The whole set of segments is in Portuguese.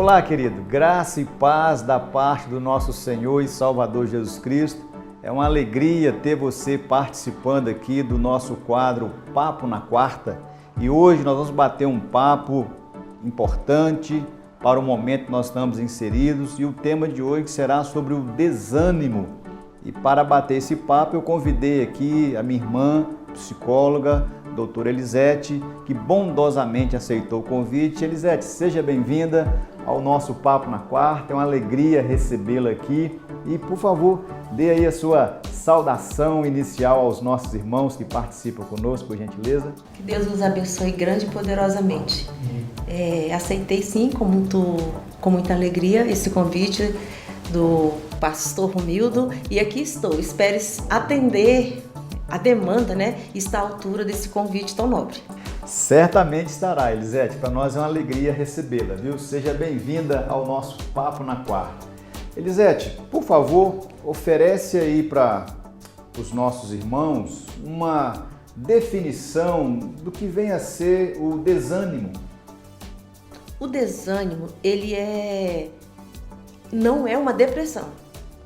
Olá, querido. Graça e paz da parte do nosso Senhor e Salvador Jesus Cristo. É uma alegria ter você participando aqui do nosso quadro Papo na Quarta. E hoje nós vamos bater um papo importante para o momento que nós estamos inseridos. E o tema de hoje será sobre o desânimo. E para bater esse papo eu convidei aqui a minha irmã, psicóloga, doutora Elisete, que bondosamente aceitou o convite. Elisete, seja bem-vinda ao nosso Papo na Quarta. É uma alegria recebê-la aqui. E, por favor, dê aí a sua saudação inicial aos nossos irmãos que participam conosco, por gentileza. Que Deus nos abençoe grande e poderosamente. Aceitei sim com muita alegria esse convite do pastor Romildo e aqui estou. Espero atender a demanda, está à altura desse convite tão nobre. Certamente estará, Elisete. Para nós é uma alegria recebê-la, viu? Seja bem-vinda ao nosso Papo na Quarta. Elisete, por favor, oferece aí para os nossos irmãos uma definição do que vem a ser o desânimo. O desânimo, não é uma depressão.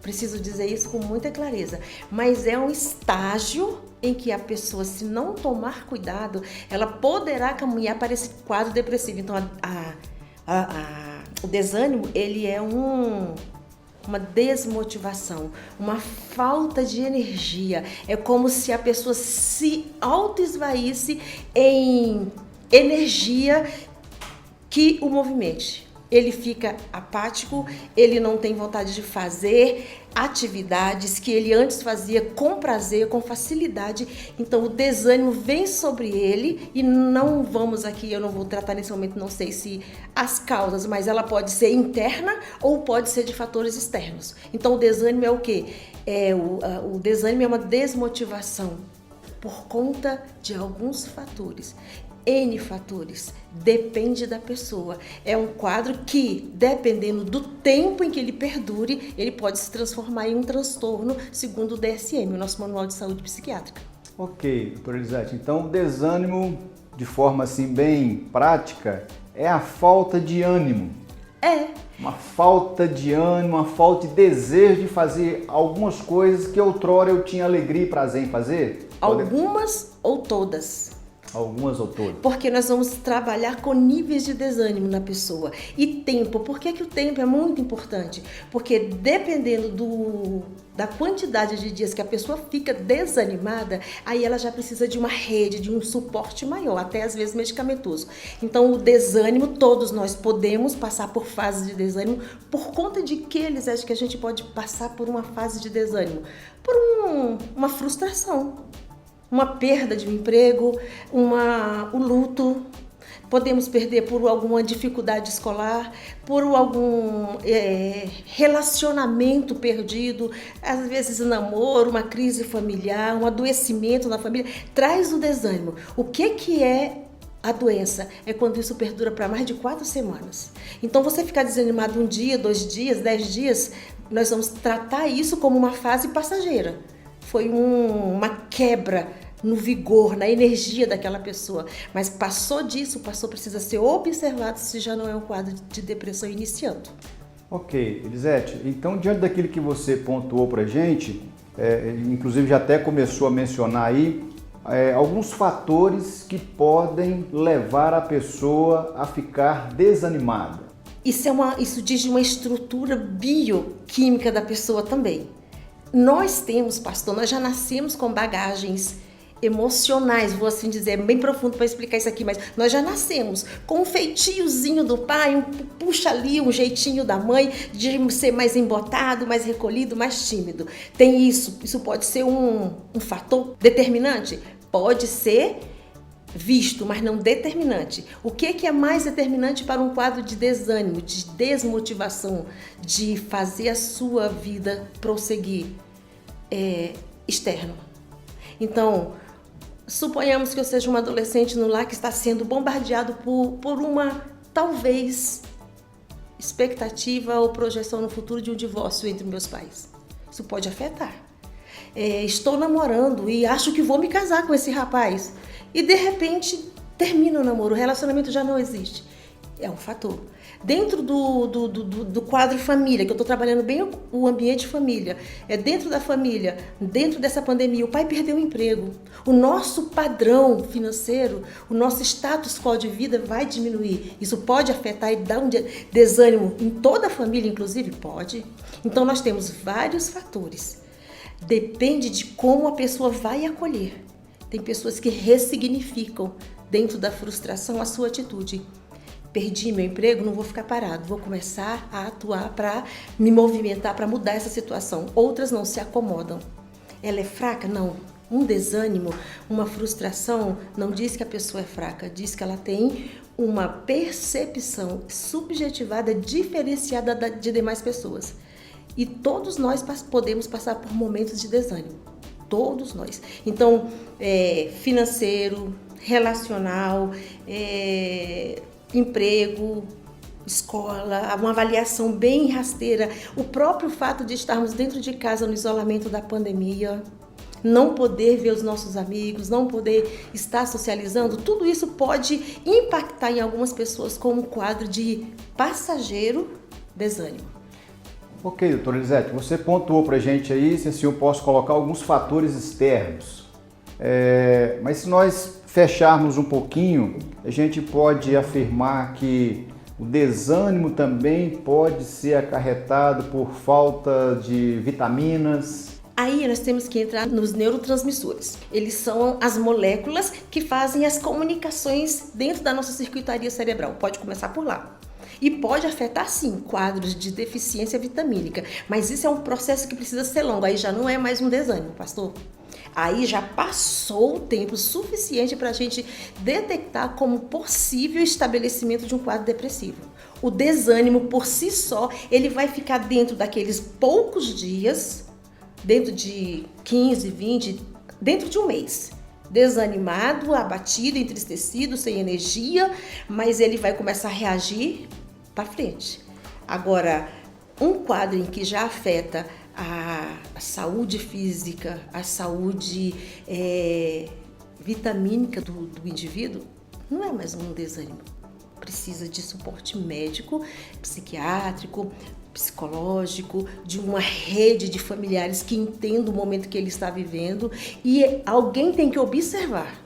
Preciso dizer isso com muita clareza, mas é um estágio em que a pessoa, se não tomar cuidado, ela poderá caminhar para esse quadro depressivo. Então, o desânimo, ele é uma desmotivação, uma falta de energia. É como se a pessoa se auto-esvaísse em energia que o movimente. Ele fica apático, ele não tem vontade de fazer atividades que ele antes fazia com prazer, com facilidade. Então o desânimo vem sobre ele e não vamos aqui, eu não vou tratar nesse momento, não sei se as causas, mas ela pode ser interna ou pode ser de fatores externos. Então o desânimo é o quê? O desânimo é uma desmotivação por conta de alguns fatores. N fatores, depende da pessoa. É um quadro que, dependendo do tempo em que ele perdure, ele pode se transformar em um transtorno, segundo o DSM, o nosso Manual de Saúde Psiquiátrica. Ok, doutora Elisete. Então, o desânimo, de forma assim bem prática, é a falta de ânimo. Uma falta de ânimo, uma falta de desejo de fazer algumas coisas que outrora eu tinha alegria e prazer em fazer? Algumas ou todas? Algumas ou todas? Porque nós vamos trabalhar com níveis de desânimo na pessoa. E tempo. Por que o tempo é muito importante? Porque dependendo da quantidade de dias que a pessoa fica desanimada, aí ela já precisa de uma rede, de um suporte maior, até às vezes medicamentoso. Então o desânimo, todos nós podemos passar por fases de desânimo. Por conta de que eles acham que a gente pode passar por uma fase de desânimo? Por uma frustração. Uma perda de um emprego, o luto, podemos perder por alguma dificuldade escolar, por algum relacionamento perdido, às vezes um namoro, uma crise familiar, um adoecimento na família, traz o desânimo. O que é a doença? É quando isso perdura para mais de 4 semanas. Então você ficar desanimado 1 dia, 2 dias, 10 dias, nós vamos tratar isso como uma fase passageira. Foi uma quebra no vigor, na energia daquela pessoa. Mas passou disso, precisa ser observado se já não é um quadro de depressão iniciando. Ok, Elisete, então diante daquilo que você pontuou pra gente, inclusive já até começou a mencionar aí, alguns fatores que podem levar a pessoa a ficar desanimada. Isso diz de uma estrutura bioquímica da pessoa também. Nós já nascemos com bagagens emocionais, vou assim dizer, bem profundo para explicar isso aqui, mas nós já nascemos com um feitiozinho do pai, puxa ali, um jeitinho da mãe de ser mais embotado, mais recolhido, mais tímido. Tem isso pode ser um fator determinante? Pode ser visto, mas não determinante. O que é mais determinante para um quadro de desânimo, de desmotivação, de fazer a sua vida prosseguir? Externo. Então, suponhamos que eu seja um adolescente no lar que está sendo bombardeado por uma, talvez, expectativa ou projeção no futuro de um divórcio entre meus pais. Isso pode afetar. Estou namorando e acho que vou me casar com esse rapaz. E de repente termina o namoro, o relacionamento já não existe. É um fator. Dentro do quadro família, que eu estou trabalhando bem o ambiente família, dentro da família, dentro dessa pandemia, o pai perdeu o emprego. O nosso padrão financeiro, o nosso status quo de vida vai diminuir. Isso pode afetar e dar um desânimo em toda a família, inclusive? Pode. Então, nós temos vários fatores. Depende de como a pessoa vai acolher. Tem pessoas que ressignificam dentro da frustração a sua atitude. Perdi meu emprego, não vou ficar parado, vou começar a atuar para me movimentar, para mudar essa situação. Outras não se acomodam. Ela é fraca? Não. Um desânimo, uma frustração não diz que a pessoa é fraca, diz que ela tem uma percepção subjetivada, diferenciada de demais pessoas. E todos nós podemos passar por momentos de desânimo. Todos nós. Então, financeiro, relacional, emprego, escola, uma avaliação bem rasteira. O próprio fato de estarmos dentro de casa no isolamento da pandemia, não poder ver os nossos amigos, não poder estar socializando, tudo isso pode impactar em algumas pessoas como um quadro de passageiro desânimo. Ok, doutora Elisete, você pontuou para a gente aí, se assim eu posso colocar alguns fatores externos. Mas se nós fecharmos um pouquinho, a gente pode afirmar que o desânimo também pode ser acarretado por falta de vitaminas. Aí nós temos que entrar nos neurotransmissores. Eles são as moléculas que fazem as comunicações dentro da nossa circuitaria cerebral. Pode começar por lá. E pode afetar, sim, quadros de deficiência vitamínica. Mas isso é um processo que precisa ser longo. Aí já não é mais um desânimo, pastor. Aí já passou o tempo suficiente para a gente detectar como possível estabelecimento de um quadro depressivo. O desânimo, por si só, ele vai ficar dentro daqueles poucos dias, dentro de 15, 20, dentro de um mês. Desanimado, abatido, entristecido, sem energia, mas ele vai começar a reagir para frente. Agora, um quadro em que já afeta a saúde física, a saúde vitamínica do indivíduo, não é mais um desânimo. Precisa de suporte médico, psiquiátrico, psicológico, de uma rede de familiares que entendam o momento que ele está vivendo, e alguém tem que observar.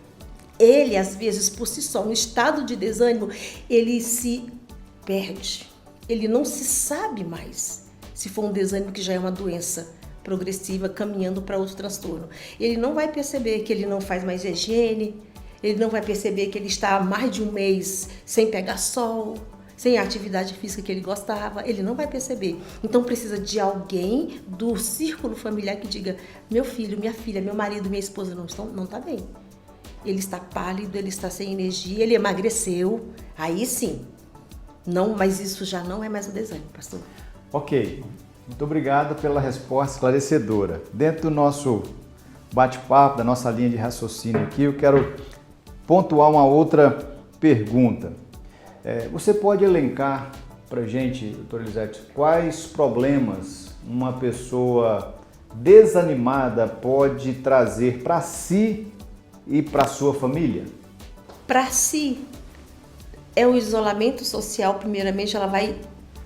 Ele, às vezes, por si só, no estado de desânimo, ele se perde. Ele não se sabe mais se for um desânimo que já é uma doença progressiva caminhando para outro transtorno. Ele não vai perceber que ele não faz mais higiene, ele não vai perceber que ele está há mais de um mês sem pegar sol, sem a atividade física que ele gostava, ele não vai perceber. Então precisa de alguém do círculo familiar que diga: meu filho, minha filha, meu marido, minha esposa não está bem. Ele está pálido, ele está sem energia, ele emagreceu. Aí sim. Não, mas isso já não é mais o desânimo, pastor. Ok. Muito obrigado pela resposta esclarecedora. Dentro do nosso bate-papo, da nossa linha de raciocínio aqui, eu quero pontuar uma outra pergunta. Você pode elencar para a gente, doutora Elisete, quais problemas uma pessoa desanimada pode trazer para si e para a sua família? Para si, é o isolamento social. Primeiramente, ela vai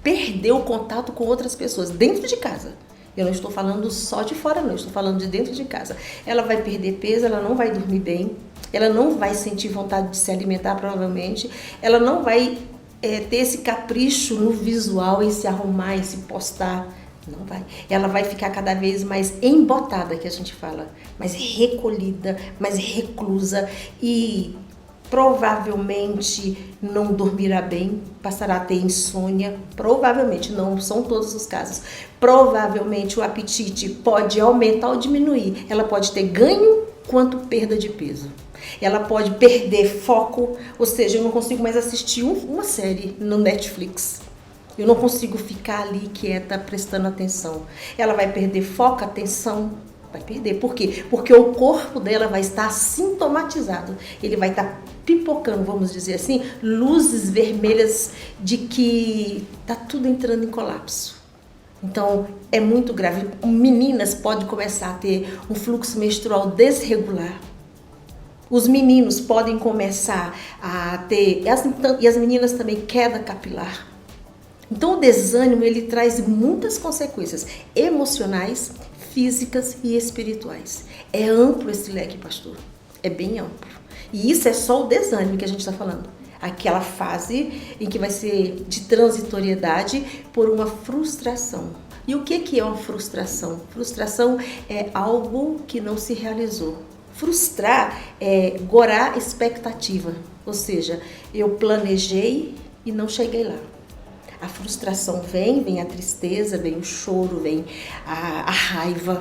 perder o contato com outras pessoas dentro de casa. Eu não estou falando só de fora, não. Eu estou falando de dentro de casa. Ela vai perder peso, ela não vai dormir bem, ela não vai sentir vontade de se alimentar, provavelmente. Ela não vai ter esse capricho no visual, em se arrumar, em se postar. Não vai. Ela vai ficar cada vez mais embotada, que a gente fala, mais recolhida, mais reclusa, e provavelmente não dormirá bem, passará a ter insônia, provavelmente, não são todos os casos. Provavelmente o apetite pode aumentar ou diminuir. Ela pode ter ganho quanto perda de peso. Ela pode perder foco, ou seja, eu não consigo mais assistir uma série no Netflix. Eu não consigo ficar ali quieta, prestando atenção. Ela vai perder foco, atenção, vai perder. Por quê? Porque o corpo dela vai estar sintomatizado. Ele vai estar pipocando, vamos dizer assim, luzes vermelhas de que está tudo entrando em colapso. Então, é muito grave. Meninas podem começar a ter um fluxo menstrual desregular. Os meninos podem começar a ter, e as meninas também, queda capilar. Então o desânimo, ele traz muitas consequências emocionais, físicas e espirituais. É amplo esse leque, pastor. É bem amplo. E isso é só o desânimo que a gente está falando. Aquela fase em que vai ser de transitoriedade por uma frustração. E o que é uma frustração? Frustração é algo que não se realizou. Frustrar é gorar expectativa, ou seja, eu planejei e não cheguei lá. A frustração vem a tristeza, vem o choro, vem a raiva.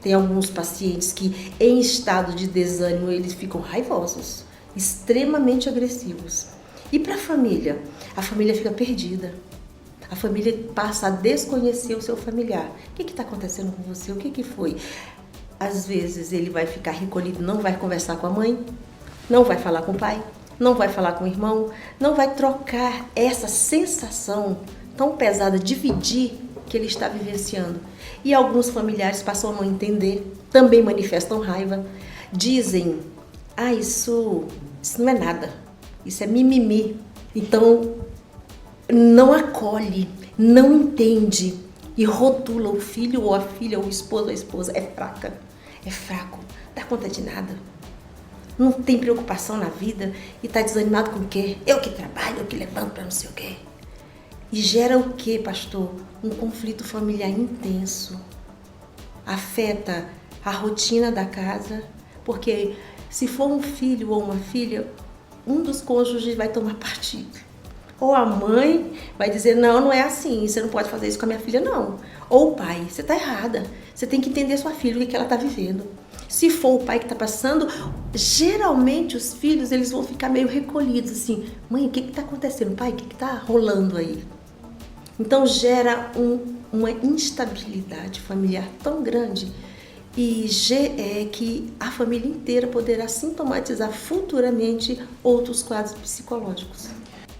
Tem alguns pacientes que em estado de desânimo eles ficam raivosos, extremamente agressivos. E para a família fica perdida. A família passa a desconhecer o seu familiar. O que está acontecendo com você? O que foi? Às vezes ele vai ficar recolhido, não vai conversar com a mãe, não vai falar com o pai, não vai falar com o irmão, não vai trocar essa sensação tão pesada, dividir que ele está vivenciando. E alguns familiares passam a não entender, também manifestam raiva, dizem, isso não é nada, isso é mimimi. Então, não acolhe, não entende e rotula o filho ou a filha, ou o esposo ou a esposa, é fraca, é fraco, não dá conta de nada. Não tem preocupação na vida e está desanimado com o quê? Eu que trabalho, eu que levanto para não sei o quê. E gera o quê, pastor? Um conflito familiar intenso. Afeta a rotina da casa, porque se for um filho ou uma filha, um dos cônjuges vai tomar partido. Ou a mãe vai dizer, não é assim, você não pode fazer isso com a minha filha, não. Ou o pai, você está errada, você tem que entender sua filha, o que ela está vivendo. Se for o pai que está passando, geralmente os filhos eles vão ficar meio recolhidos, assim, mãe, o que está acontecendo? Pai, o que está rolando aí? Então gera uma instabilidade familiar tão grande e que a família inteira poderá sintomatizar futuramente outros quadros psicológicos.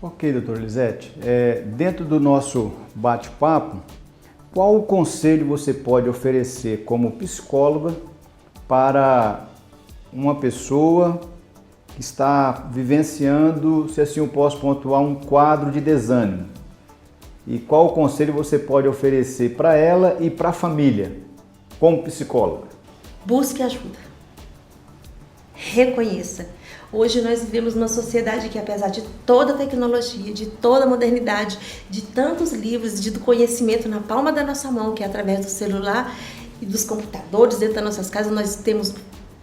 Ok, doutora Elisete, dentro do nosso bate-papo, qual o conselho você pode oferecer como psicóloga para uma pessoa que está vivenciando, se assim eu posso pontuar, um quadro de desânimo? E qual o conselho você pode oferecer para ela e para a família, como psicóloga? Busque ajuda. Reconheça. Hoje nós vivemos numa sociedade que, apesar de toda a tecnologia, de toda a modernidade, de tantos livros, do conhecimento na palma da nossa mão, que é através do celular e dos computadores dentro das nossas casas, nós temos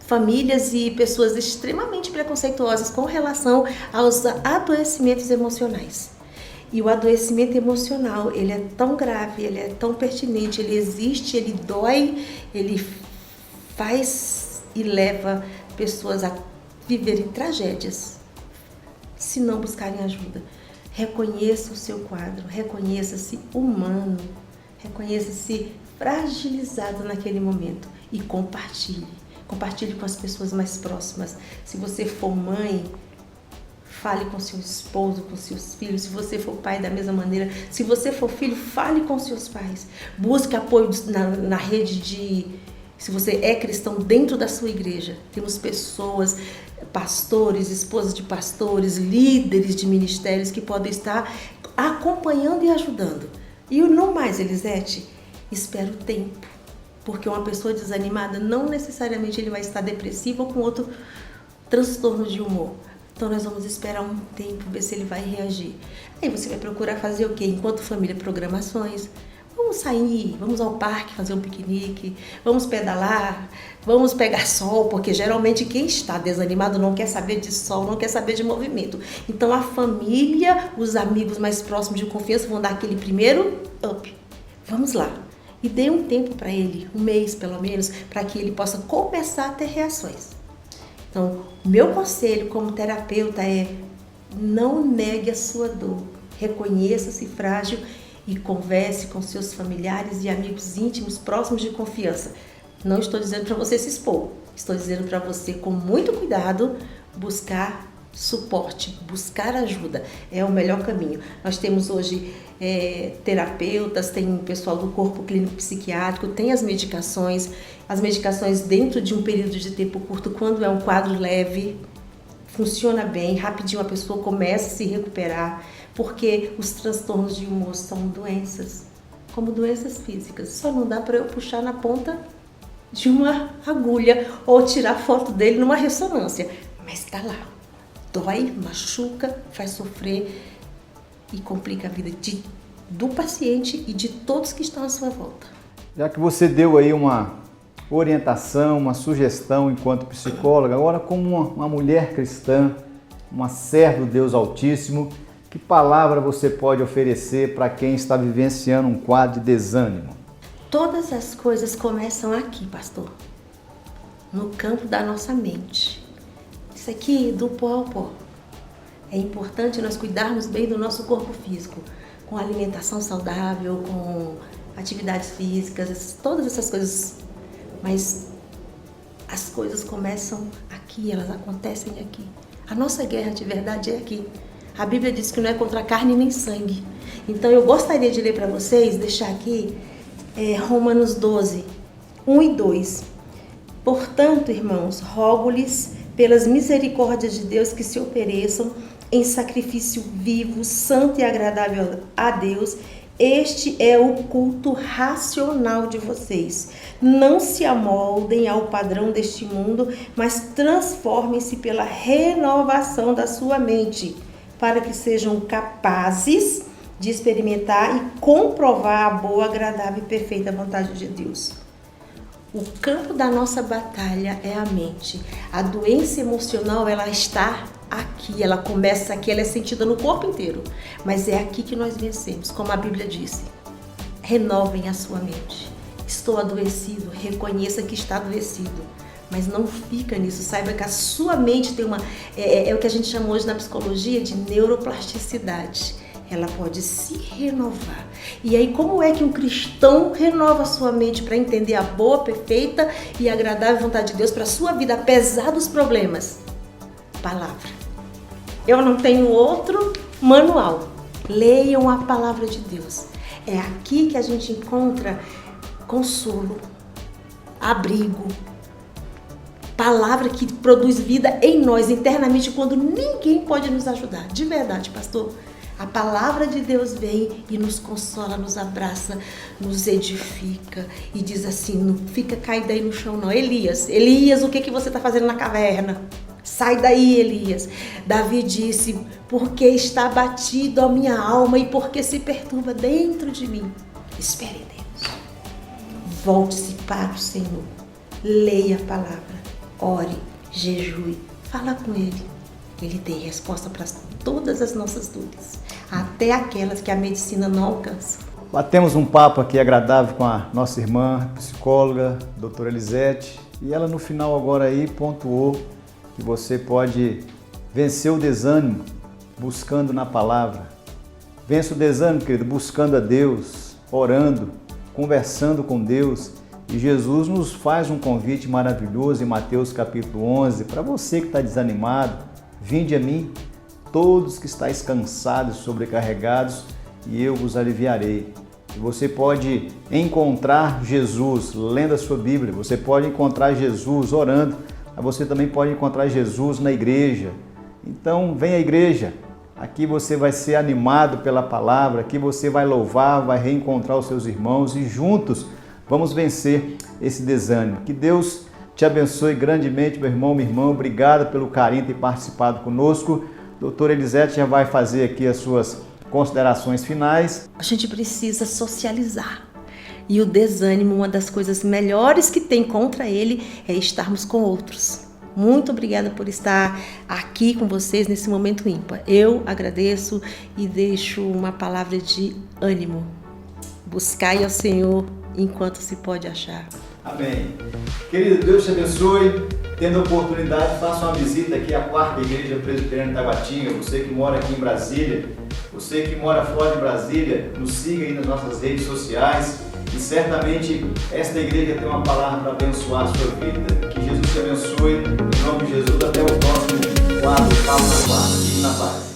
famílias e pessoas extremamente preconceituosas com relação aos adoecimentos emocionais. E o adoecimento emocional, ele é tão grave, ele é tão pertinente, ele existe, ele dói, ele faz e leva pessoas a viverem tragédias, se não buscarem ajuda. Reconheça o seu quadro, reconheça-se humano, reconheça-se fragilizado naquele momento e compartilhe. Compartilhe com as pessoas mais próximas. Se você for mãe, fale com seu esposo, com seus filhos. Se você for pai, da mesma maneira. Se você for filho, fale com seus pais. Busque apoio na rede de... Se você é cristão, dentro da sua igreja. Temos pessoas, pastores, esposas de pastores, líderes de ministérios que podem estar acompanhando e ajudando. E o não mais, Elisete, espera o tempo. Porque uma pessoa desanimada, não necessariamente ele vai estar depressivo ou com outro transtorno de humor. Então nós vamos esperar um tempo, ver se ele vai reagir. Aí você vai procurar fazer o quê? Enquanto família, programações. Vamos sair, vamos ao parque fazer um piquenique, vamos pedalar, vamos pegar sol, porque geralmente quem está desanimado não quer saber de sol, não quer saber de movimento. Então a família, os amigos mais próximos de confiança vão dar aquele primeiro up. Vamos lá. E dê um tempo para ele, um mês pelo menos, para que ele possa começar a ter reações. Então, meu conselho como terapeuta é: não negue a sua dor, reconheça-se frágil e converse com seus familiares e amigos íntimos próximos de confiança. Não estou dizendo para você se expor, estou dizendo para você, com muito cuidado, buscar suporte, buscar ajuda é o melhor caminho. Nós temos hoje terapeutas, tem pessoal do corpo clínico psiquiátrico, tem as medicações dentro de um período de tempo curto, quando é um quadro leve, funciona bem, rapidinho a pessoa começa a se recuperar, porque os transtornos de humor são doenças, como doenças físicas, só não dá para eu puxar na ponta de uma agulha ou tirar foto dele numa ressonância, mas está lá. Dói, machuca, faz sofrer e complica a vida do paciente e de todos que estão à sua volta. Já que você deu aí uma orientação, uma sugestão enquanto psicóloga, agora como uma mulher cristã, uma serva do Deus Altíssimo, que palavra você pode oferecer para quem está vivenciando um quadro de desânimo? Todas as coisas começam aqui, pastor, no campo da nossa mente. Isso aqui, do pó ao pó. É importante nós cuidarmos bem do nosso corpo físico, com alimentação saudável, com atividades físicas, todas essas coisas. Mas as coisas começam aqui, elas acontecem aqui. A nossa guerra de verdade é aqui. A Bíblia diz que não é contra carne nem sangue. Então eu gostaria de ler para vocês, deixar aqui, Romanos 12, 1 e 2. Portanto, irmãos, rogo-lhes pelas misericórdias de Deus que se ofereçam em sacrifício vivo, santo e agradável a Deus. Este é o culto racional de vocês. Não se amoldem ao padrão deste mundo, mas transformem-se pela renovação da sua mente, para que sejam capazes de experimentar e comprovar a boa, agradável e perfeita vontade de Deus. O campo da nossa batalha é a mente. A doença emocional, ela está aqui, ela começa aqui, ela é sentida no corpo inteiro. Mas é aqui que nós vencemos, como a Bíblia disse. Renovem a sua mente. Estou adoecido, reconheça que está adoecido. Mas não fica nisso, saiba que a sua mente tem é o que a gente chama hoje na psicologia de neuroplasticidade. Ela pode se renovar. E aí, como é que um cristão renova a sua mente para entender a boa, perfeita e agradável vontade de Deus para a sua vida, apesar dos problemas? Palavra. Eu não tenho outro manual. Leiam a palavra de Deus. É aqui que a gente encontra consolo, abrigo, palavra que produz vida em nós internamente quando ninguém pode nos ajudar. De verdade, pastor. A palavra de Deus vem e nos consola, nos abraça, nos edifica e diz assim, não fica caído aí no chão não. Elias, o que você está fazendo na caverna? Sai daí, Elias. Davi disse, porque está abatido a minha alma e porque se perturba dentro de mim. Espere em Deus. Volte-se para o Senhor. Leia a palavra. Ore, jejue, fala com Ele. Ele tem resposta para todas as nossas dúvidas, até aquelas que a medicina não alcança. Batemos um papo aqui agradável com a nossa irmã, psicóloga, doutora Elisete, e ela no final agora aí pontuou que você pode vencer o desânimo buscando na palavra. Vence o desânimo, querido, buscando a Deus, orando, conversando com Deus. E Jesus nos faz um convite maravilhoso em Mateus capítulo 11, para você que está desanimado, vinde a mim, todos que estáis cansados e sobrecarregados, e eu vos aliviarei. E você pode encontrar Jesus lendo a sua Bíblia, você pode encontrar Jesus orando, mas você também pode encontrar Jesus na igreja. Então, vem à igreja. Aqui você vai ser animado pela palavra, aqui você vai louvar, vai reencontrar os seus irmãos e juntos vamos vencer esse desânimo. Que Deus te abençoe grandemente, meu irmão, minha irmã. Obrigado pelo carinho de ter participado conosco. Doutora Elisete já vai fazer aqui as suas considerações finais. A gente precisa socializar. E o desânimo, uma das coisas melhores que tem contra ele é estarmos com outros. Muito obrigada por estar aqui com vocês nesse momento ímpar. Eu agradeço e deixo uma palavra de ânimo. Buscai ao Senhor enquanto se pode achar. Amém. Querido, Deus te abençoe. Tendo a oportunidade, faça uma visita aqui à 4ª Igreja Presbiteriana de Taguatinga. Você que mora aqui em Brasília, você que mora fora de Brasília, nos siga aí nas nossas redes sociais. E certamente esta igreja tem uma palavra para abençoar a sua vida. Que Jesus te abençoe. Em nome nome de Jesus, até o próximo quadro Papo na Quarta. Fique na paz.